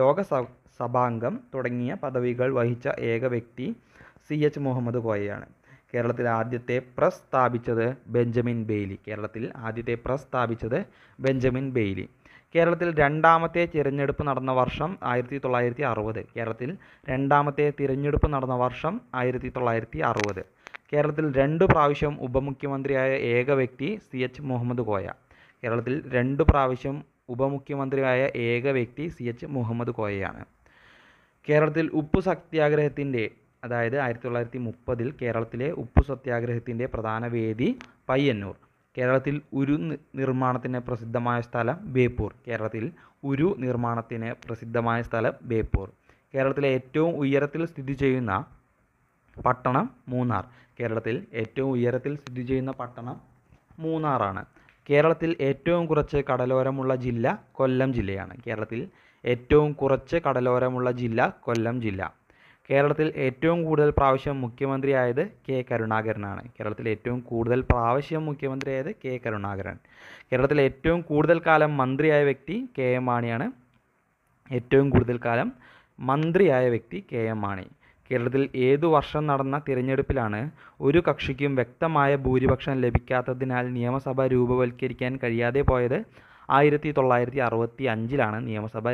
ലോകസഭാംഗം തുടങ്ങിയ പദവികൾ വഹിച്ച ഏക വ്യക്തി CH മുഹമ്മദ് കോയയാണ്. കേരളത്തിൽ ആദ്യത്തെ പ്രസ് സ്ഥാപിച്ചത് ബെഞ്ചമിൻ ബെയ്ലി. കേരളത്തിൽ രണ്ടാമത്തെ തിരഞ്ഞെടുപ്പ് നടന്ന വർഷം 1960. കേരളത്തിൽ രണ്ടാമത്തെ തിരഞ്ഞെടുപ്പ് നടന്ന വർഷം 1960. കേരളത്തിൽ 2 പ്രാവശ്യം ഉപമുഖ്യമന്ത്രിയായ ഏക വ്യക്തി CH മുഹമ്മദ് കോയ. കേരളത്തിൽ 2 പ്രാവശ്യം ഉപമുഖ്യമന്ത്രിയായ ഏക വ്യക്തി CH മുഹമ്മദ് കോയയാണ്. കേരളത്തിൽ ഉപ്പു സത്യാഗ്രഹത്തിൻ്റെ, അതായത് 1930 കേരളത്തിലെ ഉപ്പു സത്യാഗ്രഹത്തിൻ്റെ പ്രധാന വേദി പയ്യന്നൂർ. കേരളത്തിൽ ഉരു നിർമ്മാണത്തിന് പ്രസിദ്ധമായ സ്ഥലം ബേപ്പൂർ. കേരളത്തിലെ ഏറ്റവും ഉയരത്തിൽ സ്ഥിതി ചെയ്യുന്ന പട്ടണം മൂന്നാർ. മൂന്നാറാണ്. കേരളത്തിൽ ഏറ്റവും കുറച്ച് കടലോരമുള്ള ജില്ല കൊല്ലം ജില്ലയാണ്. കേരളത്തിൽ ഏറ്റവും കൂടുതൽ പ്രാവശ്യം മുഖ്യമന്ത്രിയായത് K. കരുണാകരനാണ്. കേരളത്തിൽ ഏറ്റവും കൂടുതൽ കാലം മന്ത്രിയായ വ്യക്തി K.M. മാണി. കേരളത്തിൽ ഏതു വർഷം നടന്ന തിരഞ്ഞെടുപ്പിലാണ് ഒരു കക്ഷിക്കും വ്യക്തമായ ഭൂരിപക്ഷം ലഭിക്കാത്തതിനാൽ നിയമസഭ രൂപവൽക്കരിക്കാൻ കഴിയാതെ പോയത്? 1965 നിയമസഭ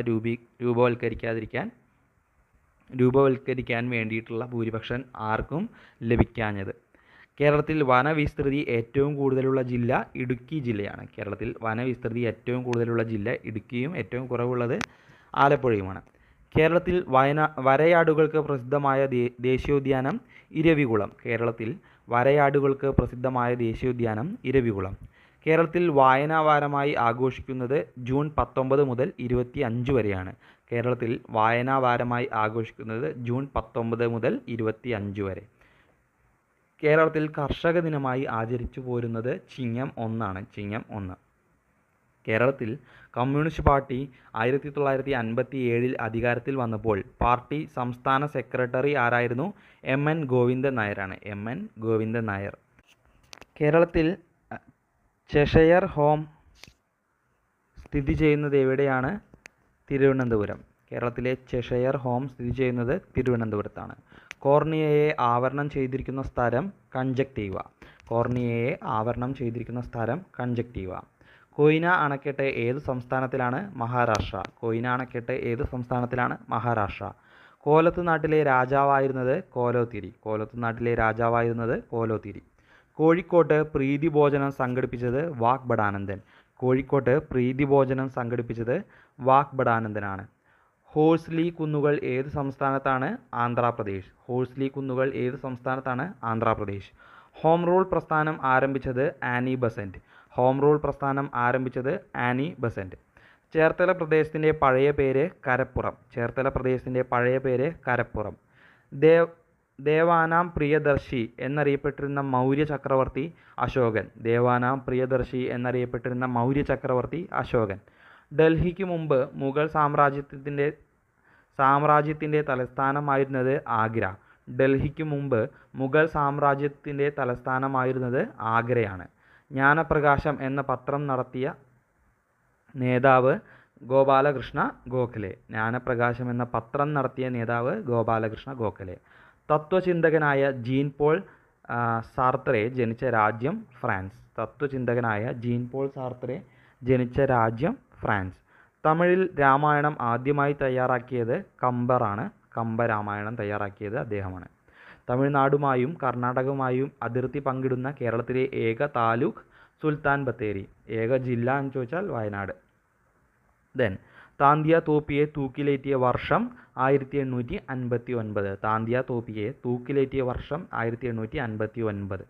രൂപവൽക്കരിക്കാൻ വേണ്ടിയിട്ടുള്ള ഭൂരിപക്ഷം ആർക്കും ലഭിക്കാഞ്ഞത്. കേരളത്തിൽ വനവിസ്തൃതി ഏറ്റവും കൂടുതലുള്ള ജില്ല ഇടുക്കി ജില്ലയാണ്. ഇടുക്കിയും ഏറ്റവും കുറവുള്ളത് ആലപ്പുഴയുമാണ്. കേരളത്തിൽ വരയാടുകൾക്ക് പ്രസിദ്ധമായ ദേശീയോദ്യാനം ഇരവികുളം. കേരളത്തിൽ വായനാ വാരമായി ആഘോഷിക്കുന്നത് ജൂൺ 19 മുതൽ 25 വരെയാണ്. കേരളത്തിൽ കർഷക ദിനമായി ആചരിച്ചു പോരുന്നത് ചിങ്ങം 1. കേരളത്തിൽ കമ്മ്യൂണിസ്റ്റ് പാർട്ടി 1957 അധികാരത്തിൽ വന്നപ്പോൾ പാർട്ടി സംസ്ഥാന സെക്രട്ടറി ആരായിരുന്നു? M.N. ഗോവിന്ദൻ നായർ. കേരളത്തിൽ ചെഷയർ ഹോം സ്ഥിതി ചെയ്യുന്നത് എവിടെയാണ്? തിരുവനന്തപുരം. തിരുവനന്തപുരത്താണ്. കോർണിയയെ ആവരണം ചെയ്തിരിക്കുന്ന സ്ഥലം കൺജക്റ്റീവ. കൊയ്ന അണക്കെട്ട് ഏതു സംസ്ഥാനത്തിലാണ്? മഹാരാഷ്ട്ര. കോലത്ത് നാട്ടിലെ രാജാവായിരുന്നത് കോലോത്തിരി. കോഴിക്കോട്ട് പ്രീതി ഭോജനം സംഘടിപ്പിച്ചത് വാഗ്ഭടാനന്ദൻ. കോഴിക്കോട്ട് പ്രീതിഭോജനം സംഘടിപ്പിച്ചത് വാഗ്ബടാനന്ദനാണ്. ഹോഴ്സ്ലി കുന്നുകൾ ഏത് സംസ്ഥാനത്താണ്? ആന്ധ്രാപ്രദേശ്. ഹോഴ്സ്ലി കുന്നുകൾ ഏത് സംസ്ഥാനത്താണ്? ആന്ധ്രാപ്രദേശ്. ഹോം റൂൾ പ്രസ്ഥാനം ആരംഭിച്ചത് ആനി ബസന്റ്. ഹോം റൂൾ പ്രസ്ഥാനം ആരംഭിച്ചത് ആനി ബസന്റ്. ചേർത്തല പ്രദേശത്തിൻ്റെ പഴയ പേര് കരപ്പുറം. ചേർത്തല പ്രദേശത്തിൻ്റെ പഴയ പേര് കരപ്പുറം. ദേവാനാം പ്രിയദർശി എന്നറിയപ്പെട്ടിരുന്ന മൗര്യ ചക്രവർത്തി അശോകൻ. ദേവാനാം പ്രിയദർശി എന്നറിയപ്പെട്ടിരുന്ന മൗര്യ ചക്രവർത്തി അശോകൻ. ഡൽഹിക്ക് മുമ്പ് മുഗൾ സാമ്രാജ്യത്തിൻ്റെ തലസ്ഥാനമായിരുന്നത് ആഗ്ര. ഡൽഹിക്ക് മുമ്പ് മുഗൾ സാമ്രാജ്യത്തിൻ്റെ തലസ്ഥാനമായിരുന്നത് ആഗ്രയാണ്. ജ്ഞാനപ്രകാശം എന്ന പത്രം നടത്തിയ നേതാവ് ഗോപാലകൃഷ്ണ ഗോഖലെ. ജ്ഞാനപ്രകാശം എന്ന പത്രം നടത്തിയ നേതാവ് ഗോപാലകൃഷ്ണ ഗോഖലെ. തത്വചിന്തകനായ ജീൻ പോൾ സാർത്രേ ജനിച്ച രാജ്യം ഫ്രാൻസ്. തത്വചിന്തകനായ ജീൻ പോൾ സാർത്രേ ജനിച്ച രാജ്യം ഫ്രാൻസ്. തമിഴിൽ രാമായണം ആദ്യമായി തയ്യാറാക്കിയത് കമ്പറാണ്. കമ്പരാമായണം തയ്യാറാക്കിയത് അദ്ദേഹമാണ്. തമിഴ്നാടുമായും കർണാടകവുമായും അതിർത്തി പങ്കിടുന്ന കേരളത്തിലെ ഏക താലൂക്ക് സുൽത്താൻ ബത്തേരി. ഏക ജില്ല എന്ന് ചോദിച്ചാൽ വയനാട്. താന്തിയ തോപ്പിയെ തൂക്കിലേറ്റിയ വർഷം 1859. താന്തിയ തോപ്പിയെ തൂക്കിലേറ്റിയ വർഷം 1859.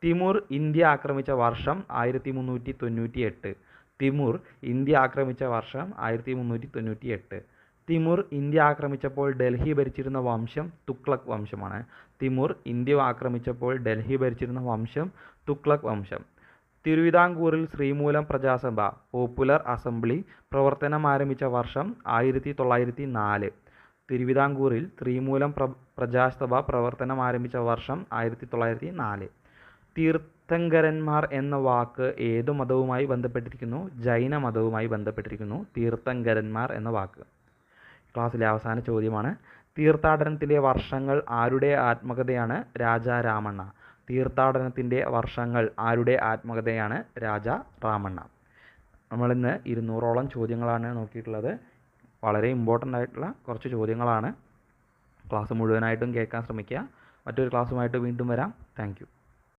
തിമൂർ ഇന്ത്യ ആക്രമിച്ച വർഷം 1398. തിമൂർ ഇന്ത്യ ആക്രമിച്ച വർഷം 1398. തിമൂർ ഇന്ത്യ ആക്രമിച്ചപ്പോൾ ഡൽഹി ഭരിച്ചിരുന്ന വംശം തുഗ്ലക് വംശമാണ്. തിമൂർ ഇന്ത്യ ആക്രമിച്ചപ്പോൾ ഡൽഹി ഭരിച്ചിരുന്ന വംശം തുഗ്ലക് വംശം. തിരുവിതാംകൂറിൽ ശ്രീമൂലം പ്രജാസഭ പോപ്പുലർ അസംബ്ലി പ്രവർത്തനം ആരംഭിച്ച വർഷം 1904. തിരുവിതാംകൂറിൽ ശ്രീമൂലം പ്രജാസഭ പ്രവർത്തനം ആരംഭിച്ച വർഷം 1904. തീർത്ഥങ്കരന്മാർ എന്ന വാക്ക് ഏതു മതവുമായി ബന്ധപ്പെട്ടിരിക്കുന്നു? ജൈന മതവുമായി ബന്ധപ്പെട്ടിരിക്കുന്നു തീർത്ഥങ്കരന്മാർ എന്ന വാക്ക്. ക്ലാസ്സിലെ അവസാന ചോദ്യമാണ്. തീർത്ഥാടനത്തിലെ വർഷങ്ങൾ ആരുടെ ആത്മകഥയാണ്? രാജാ രാമണ്ണ. തീർത്ഥാടനത്തിൻ്റെ വർഷങ്ങൾ ആരുടെ ആത്മകഥയാണ്? രാജാ രാമണ്ണ. നമ്മളിന്ന് 200ഓളം ചോദ്യങ്ങളാണ് നോക്കിയിട്ടുള്ളത്. വളരെ ഇമ്പോർട്ടൻ്റ് ആയിട്ടുള്ള കുറച്ച് ചോദ്യങ്ങളാണ്. ക്ലാസ് മുഴുവനായിട്ടും കേൾക്കാൻ ശ്രമിക്കുക. മറ്റൊരു ക്ലാസ്സുമായിട്ട് വീണ്ടും വരാം. Thank you.